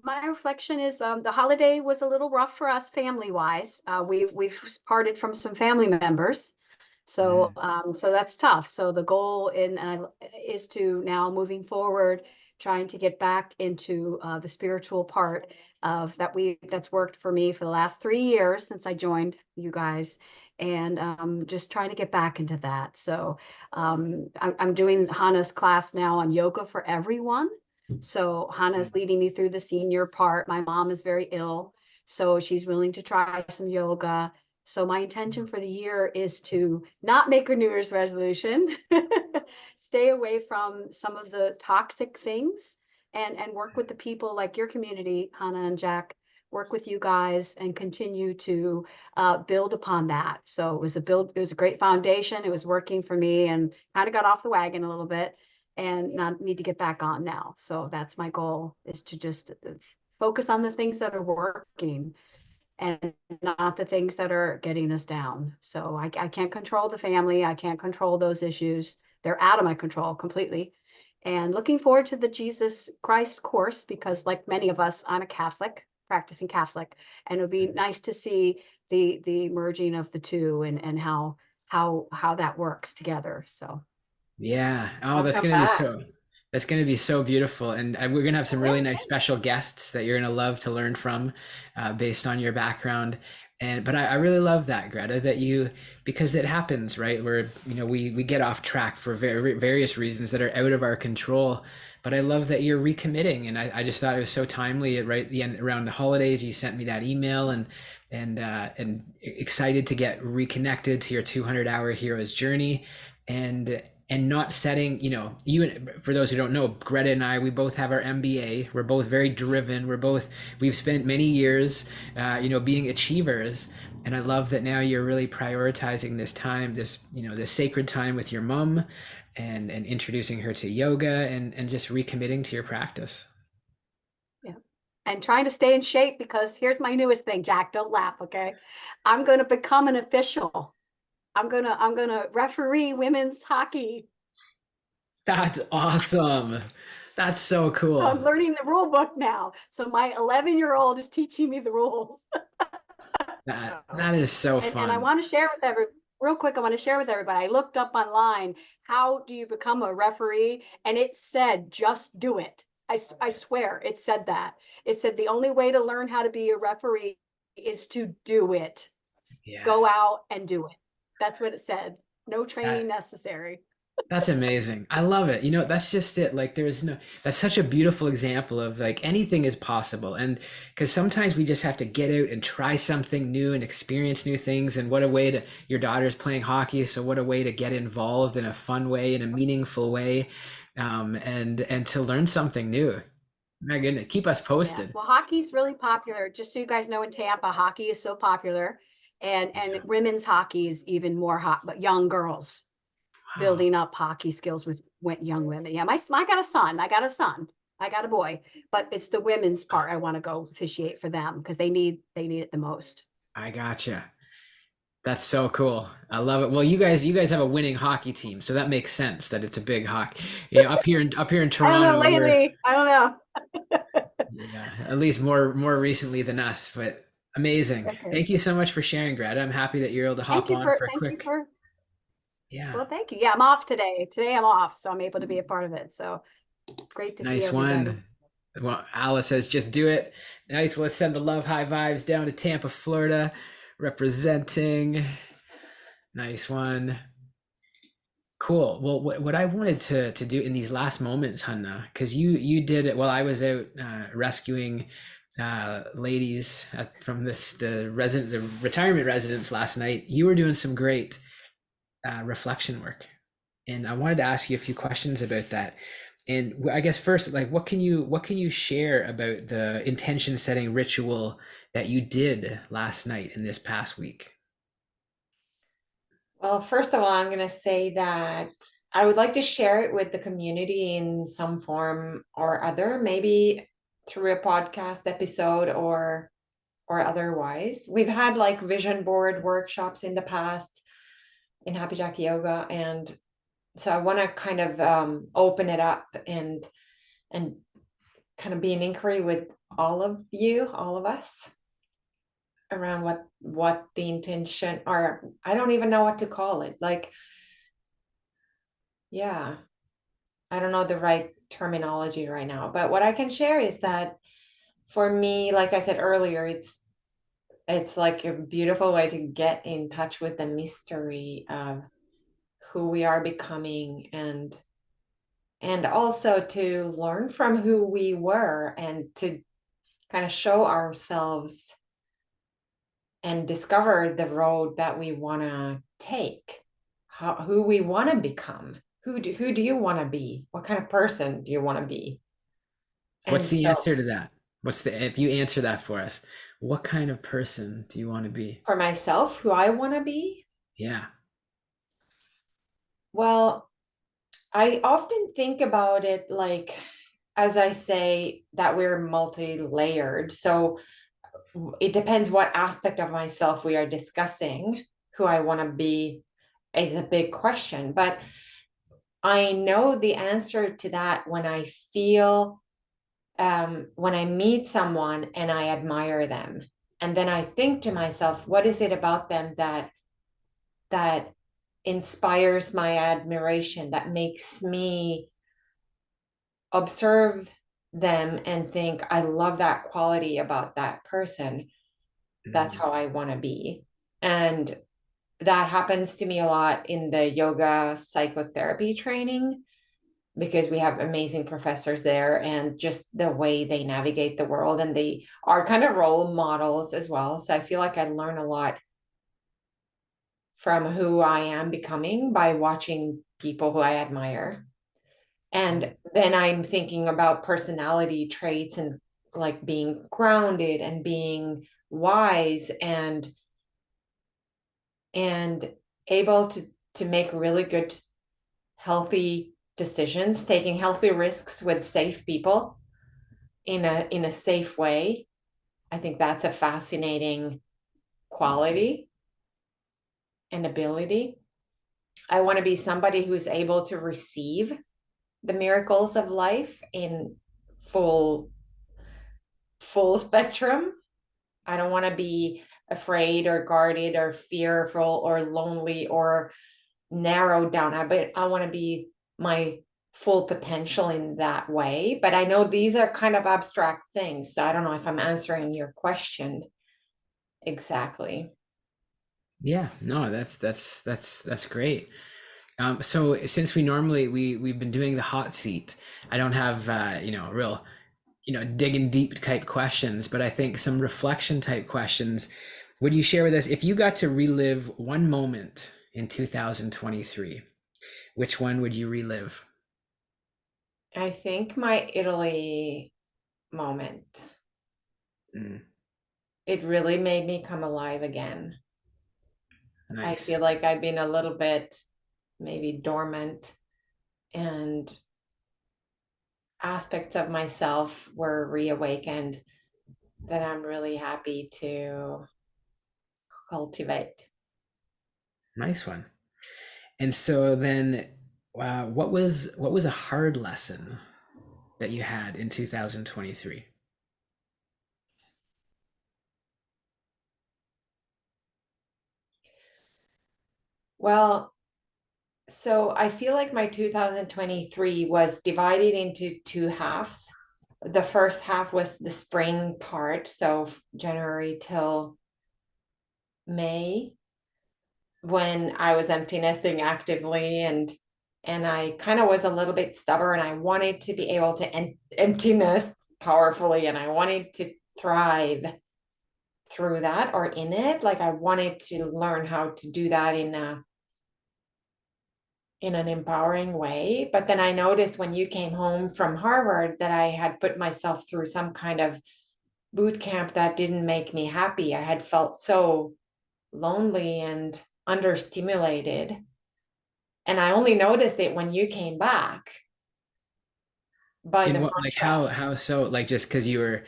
my reflection is the holiday was a little rough for us family wise. We've parted from some family members. So Mhm. so that's tough. So the goal is to now moving forward, trying to get back into the spiritual part of that's worked for me for the last 3 years since I joined you guys, and just trying to get back into that. So I'm doing Hannah's class now on yoga for everyone. So Hannah's leading me through the senior part. My mom is very ill, so she's willing to try some yoga. So my intention for the year is to not make a New Year's resolution, stay away from some of the toxic things, and work with the people like your community, Hannah and Jack, work with you guys and continue to build upon that. So it was a great foundation. It was working for me and kind of got off the wagon a little bit and not need to get back on now. So that's my goal, is to just focus on the things that are working and not the things that are getting us down. So I can't control the family. I can't control those issues. They're out of my control completely. And looking forward to the Jesus Christ course, because like many of us, I'm a Catholic, practicing Catholic, and it would be nice to see the merging of the two and how that works together. So Yeah. Oh, Welcome back. that's going to be so beautiful. And we're going to have some really nice special guests that you're going to love to learn from, based on your background. But I really love that, Greta, that because it happens, right? Where, we get off track for various reasons that are out of our control. But I love that you're recommitting. And I just thought it was so timely right at the end around the holidays. You sent me that email, and excited to get reconnected to your 200-hour hero's journey. And not setting, for those who don't know, Greta and I, we both have our MBA. We're both very driven. We've spent many years, being achievers. And I love that now you're really prioritizing this time, this sacred time with your mom, and introducing her to yoga, and just recommitting to your practice. yeah. And trying to stay in shape, because here's my newest thing, Jack, don't laugh, okay? I'm going to become an official. I'm gonna referee women's hockey. That's awesome. That's so So cool. I'm learning the rule book now. So my 11-year-old is teaching me the rules. That is so And I fun. want to share with real quick, I want to share with everybody. I looked up online, how do you become a referee? And it said, just do it. I swear it said that. It said the only way to learn how to be a referee is to do it. Go Yes. out and do it. That's what it said. No training That necessary. That's amazing. I love it. That's just it. Like that's such a beautiful example of like anything is possible. And because sometimes we just have to get out and try something new and experience new things. And what a way your daughter's playing hockey. So what a way to get involved in a fun way, in a meaningful way, and to learn something new. My goodness, keep us Yeah, posted. well, hockey's really popular. Just so you guys know, in Tampa, hockey is so popular, and women's hockey is even more hot. But young girls Wow. building up hockey skills with young women. Yeah, I got a son. I got a son. I got a boy. But it's the women's part I want to go officiate for them because they need it the most. I gotcha. That's so cool. I love it. Well, you guys have a winning hockey team, so that makes sense that it's a big hockey. Yeah, up here in I don't know Toronto, we're lately. I don't know. yeah, at least more recently than us, but amazing. Okay. Thank you so much for sharing, Greta. I'm happy that you're able to hop on for a Thank you quick. for Yeah, well, thank you. Yeah, I'm off today. Today I'm off, so I'm able to be a part of it. So it's great to see nice everybody. one. Well, Alice says just do it. Nice. Well, let's send the love high vibes down to Tampa, Florida, representing. Nice one. Cool. Well, what I wanted to do in these last moments, Hanna, because you did it while I was out rescuing ladies from the retirement residence last night. You were doing some great reflection work, and I wanted to ask you a few questions about that. And I guess first, like, what can you share about the intention setting ritual that you did last night in this past week? Well, first of all, I'm going to say that I would like to share it with the community in some form or other, maybe through a podcast episode or otherwise. We've had like vision board workshops in the past in Happy Jack Yoga, and so I want to kind of open it up and kind of be an inquiry with all of you, all of us, around what the intention, or I don't even know what to call it. Like, yeah, I don't know the right terminology right now, but what I can share is that for me, like I said earlier, it's like a beautiful way to get in touch with the mystery of who we are becoming, and also to learn from who we were and to kind of show ourselves and discover the road that we want to take, who we want to become. Who do you want to be? What kind of person do you want to be? What's And the so answer to that? If you answer that for us, what kind of person do you want to be? for myself, who I want to be, Yeah. well, I often think about it like, as I say, that we're multi-layered. So it depends what aspect of myself we are discussing. Who I want to be is a big question, but I know the answer to that when I feel, when I meet someone and I admire them, and then I think to myself, what is it about them that inspires my admiration, that makes me observe them and think, I love that quality about that person. That's Mm. how I want to be. And that happens to me a lot in the yoga psychotherapy training because we have amazing professors there, and just the way they navigate the world, and they are kind of role models as well. So I feel like I learn a lot from who I am becoming by watching people who I admire. And then I'm thinking about personality traits and like being grounded and being wise and able to make really good healthy decisions, taking healthy risks with safe people in a safe way. I think that's a fascinating quality and ability. I want to be somebody who's able to receive the miracles of life in full full spectrum. I don't want to be afraid or guarded or fearful or lonely or narrowed down. I want to be my full potential in that way. But I know these are kind of abstract things. So I don't know if I'm answering your question exactly. Yeah. No, that's great. So since we've been doing the hot seat, I don't have real digging deep type questions, but I think some reflection type questions. Would you share with us if you got to relive one moment in 2023? Which one would you relive? I think my Italy moment. Mm, It really made me come alive again. I nice. feel like I've been a little bit maybe dormant, and aspects of myself were reawakened that I'm really happy to cultivate. Nice one. And so then, what was a hard lesson that you had in 2023? Well, so I feel like my 2023 was divided into two halves. The first half was the spring part, so January till May, when I was empty nesting actively, and I kind of was a little bit stubborn. I wanted to be able to empty nest powerfully, and I wanted to thrive through that or in it. Like I wanted to learn how to do that in an empowering way. But then I noticed when you came home from Harvard that I had put myself through some kind of boot camp that didn't make me happy. I had felt so lonely and understimulated. And I only noticed it when you came back by In the what, like, how contrast. how so, like, just because you were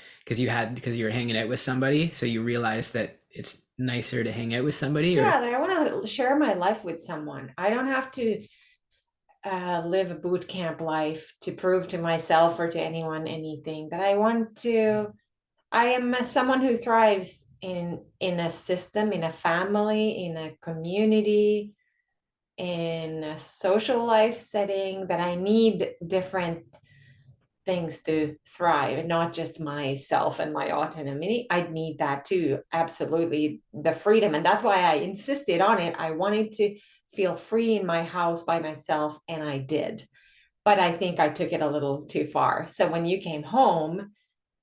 hanging out with somebody, so you realized that it's nicer to hang out with somebody, or Yeah, like I want to share my life with someone. I don't have to live a boot camp life to prove to myself or to anyone anything. That I want to. I am someone who thrives in a system, in a family, in a community, in a social life setting. That I need different things to thrive, not just myself and my autonomy. I'd need that too. Absolutely. The freedom. And that's why I insisted on it. I wanted to feel free in my house by myself, and I did. But I think I took it a little too far. So when you came home,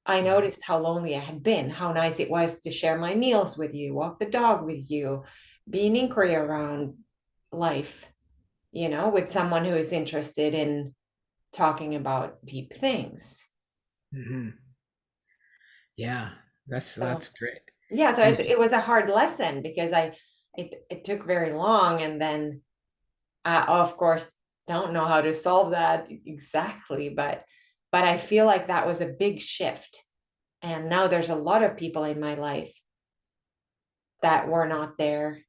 I noticed how lonely I had been, how nice it was to share my meals with you, walk the dog with you, be an inquiry around life, with someone who is interested in talking about deep things. Mhm. Yeah, So that's great. yeah, so And it was a hard lesson because it took very long, and then I of course don't know how to solve that exactly, but I feel like that was a big shift. And now there's a lot of people in my life that were not there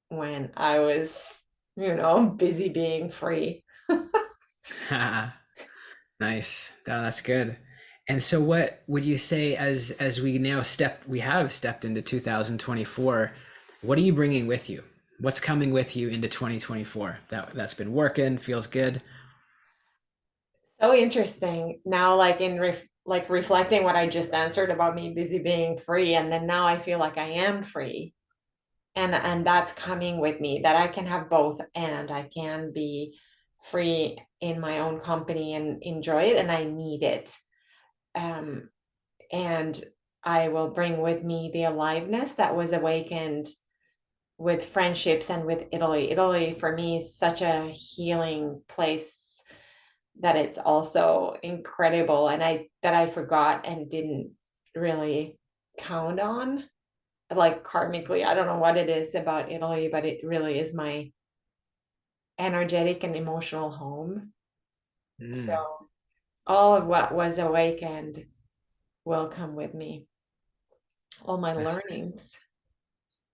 when I was, busy being free. nice. Oh, that's good. And so what would you say, as we have stepped into 2024, what are you bringing with you? What's coming with you into 2024? That's been working, feels good. So interesting. Now, like like reflecting what I just answered about me busy being free, and then now I feel like I am free. And that's coming with me, that I can have both, and I can be free in my own company and enjoy it, and I need it. Um, and I will bring with me the aliveness that was awakened with friendships and with Italy. Italy for me is such a healing place, that it's also incredible, and I forgot and didn't really count on, like karmically. I don't know what it is about Italy, but it really is my energetic and emotional home. So Mm, all of what was awakened will come with me. All my that's nice. learnings,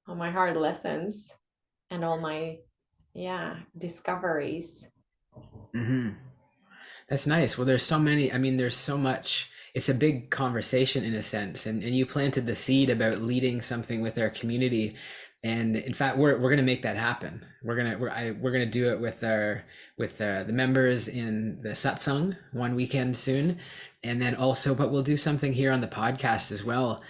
all my hard lessons, and all my, yeah, discoveries. Hmm. That's nice. Well, there's so many. I mean, there's so much. It's a big conversation in a sense, and you planted the seed about leading something with our community, and in fact, we're gonna make that happen. We're gonna do it with the members in the satsang one weekend soon, and then also, but we'll do something here on the podcast as well,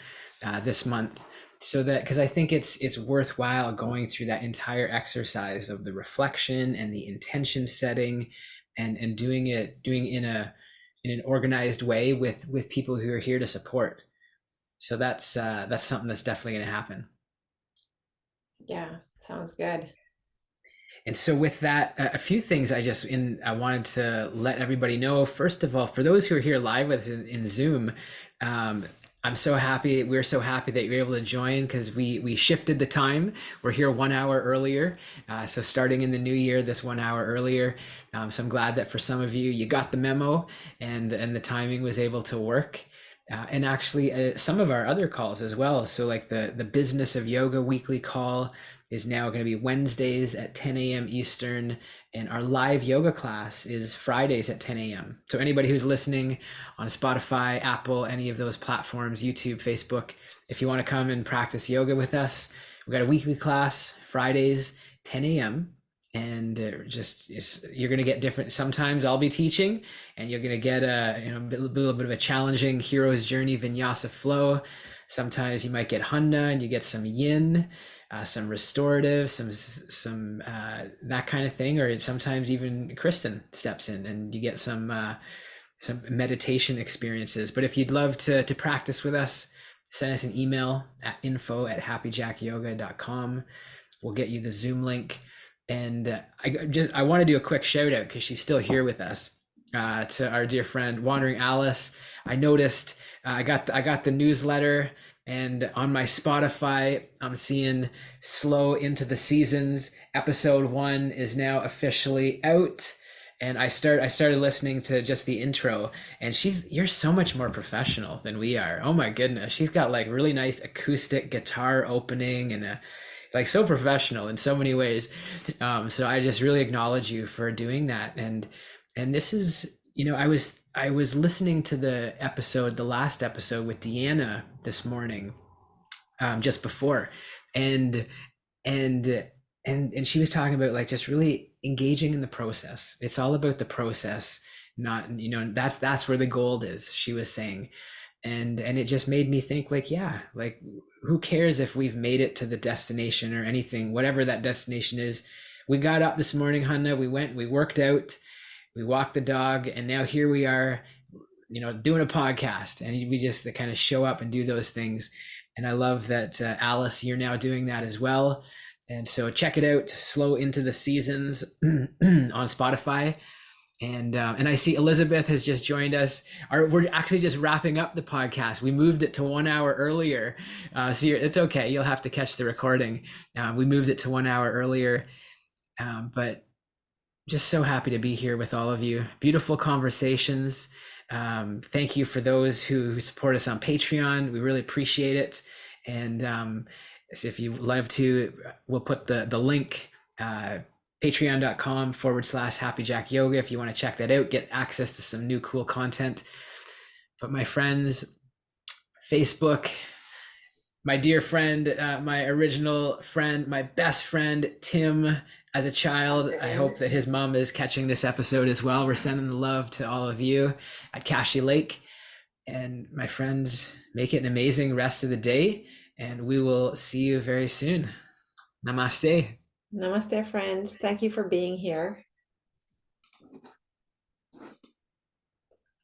this month, so that, because I think it's worthwhile going through that entire exercise of the reflection and the intention setting, and doing in an organized way with people who are here to support. So that's something that's definitely going to happen. Yeah, sounds good. And so with that, a few things I wanted to let everybody know. First of all, for those who are here live with in Zoom, um, I'm so happy. We're so happy that you're able to join because we shifted the time. We're here 1 hour earlier. So starting in the new year, this 1 hour earlier. So I'm glad that for some of you, you got the memo and the timing was able to work. And actually, some of our other calls as well. So like the Business of Yoga weekly call is now going to be Wednesdays at 10 a.m. Eastern, and our live yoga class is Fridays at 10 a.m. So anybody who's listening on Spotify, Apple, any of those platforms, YouTube, Facebook, if you want to come and practice yoga with us, we've got a weekly class Fridays, 10 a.m. And you're going to get different. Sometimes I'll be teaching, and you're going to get a little bit of a challenging hero's journey vinyasa flow. Sometimes you might get Handa, and you get some yin, some restorative, some that kind of thing. Or sometimes even Kristen steps in, and you get some meditation experiences. But if you'd love to practice with us, send us an email at info@happyjackyoga.com. We'll get you the Zoom link. And I want to do a quick shout out because she's still here with us, to our dear friend Wandering Alice. I noticed I got the newsletter, and on my Spotify I'm seeing Slow Into the Seasons episode 1 is now officially out. And I started listening to just the intro, and you're so much more professional than we are. Oh my goodness, she's got like really nice acoustic guitar opening and like so professional in so many ways. So I just really acknowledge you for doing that. And this is, I was listening to the last episode with Deanna this morning, just before, and and and she was talking about like just really engaging in the process. It's all about the process, not, that's where the gold is, she was saying. And it just made me think like, yeah, like who cares if we've made it to the destination or anything, whatever that destination is. We got up this morning, Hanna, we worked out, we walked the dog, and now here we are, doing a podcast, and we just kind of show up and do those things. And I love that, Alice, you're now doing that as well. And so check it out, Slow Into the Seasons on Spotify. And I see Elizabeth has just joined us. We're actually just wrapping up the podcast. We moved it to 1 hour earlier. So it's okay. You'll have to catch the recording. We moved it to 1 hour earlier. But just so happy to be here with all of you. Beautiful conversations. Thank you for those who support us on Patreon. We really appreciate it. And so if you love to, we'll put the link, patreon.com/happyjackyoga if you want to check that out, get access to some new cool content. But my friends, Facebook, my dear friend, my original friend, my best friend, Tim, as a child, I hope that his mom is catching this episode as well. We're sending the love to all of you at Kashi Lake. And my friends, make it an amazing rest of the day, and we will see you very soon. Namaste. Namaste, friends. Thank you for being here.